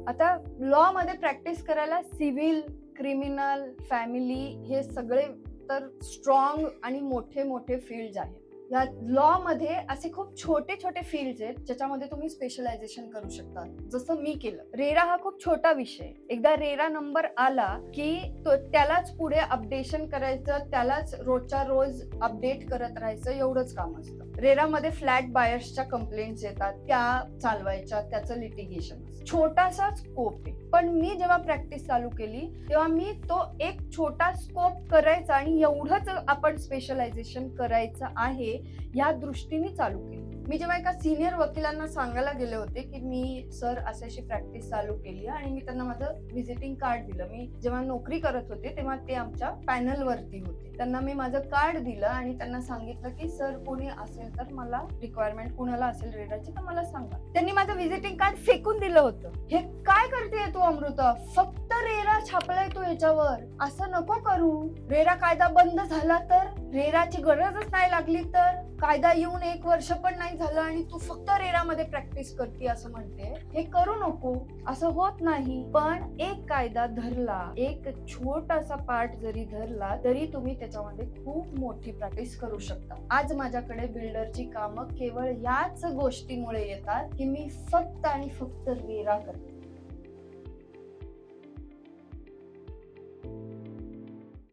आता लॉ मध्ये प्रॅक्टिस करायला सिव्हिल, क्रिमिनल, फॅमिली हे सगळे तर स्ट्रॉंग आणि मोठे मोठे फील्ड आहेत. या लॉ मध्ये असे खूप छोटे छोटे फील्ड आहेत ज्याच्यामध्ये तुम्ही स्पेशलायझेशन करू शकता, जसं मी केलं. रेरा हा खूप छोटा विषय. एकदा रेरा नंबर आला की त्यालाच पुढे अपडेशन करायचं, त्यालाच रोजच्या रोज अपडेट करत राहायचं, एवढंच काम असतं. रेरामध्ये फ्लॅट बायर्सच्या कंप्लेंट्स येतात, त्या चालवायच्या, त्याचं लिटिगेशन. छोटासा स्कोप आहे, पण मी जेव्हा प्रॅक्टिस चालू केली तेव्हा मी तो एक छोटा स्कोप करायचा आणि एवढंच आपण स्पेशलायझेशन करायचं आहे या दृष्टीने चालू केली. मी जेव्हा एका सिनियर वकिलांना सांगायला गेले होते की मी सर अशी प्रॅक्टिस चालू केली आणि मी त्यांना माझं व्हिजिटिंग कार्ड दिलं. मी जेव्हा नोकरी करत होते तेव्हा ते आमच्या पॅनल वरती होते. त्यांना मी माझं कार्ड दिलं आणि त्यांना सांगितलं की सर कोणी असेल तर मला रिक्वायरमेंट कुणाला असेल रेराची तर मला सांगा. त्यांनी माझं व्हिजिटिंग कार्ड फेकून दिलं होतं. हे काय करतेय तू अमृता, फक्त रेरा छापलाय तू याच्यावर, असं नको करू. रेरा कायदा बंद झाला तर, रेराची गरजच नाही लागली तर, कायदा येऊन 1 वर्ष पण नाही झालं आणि तू फक्त रेरामध्ये प्रॅक्टिस करते असं म्हणते, हे करू नको, असं होत नाही. पण एक कायदा धरला, एक छोटासा पार्ट जरी धरला तरी तुम्ही त्याच्यामध्ये खूप मोठी प्रॅक्टिस करू शकता. आज माझ्याकडे बिल्डरची कामं केवळ याच गोष्टीमुळे येतात की मी फक्त आणि फक्त रेरा करते.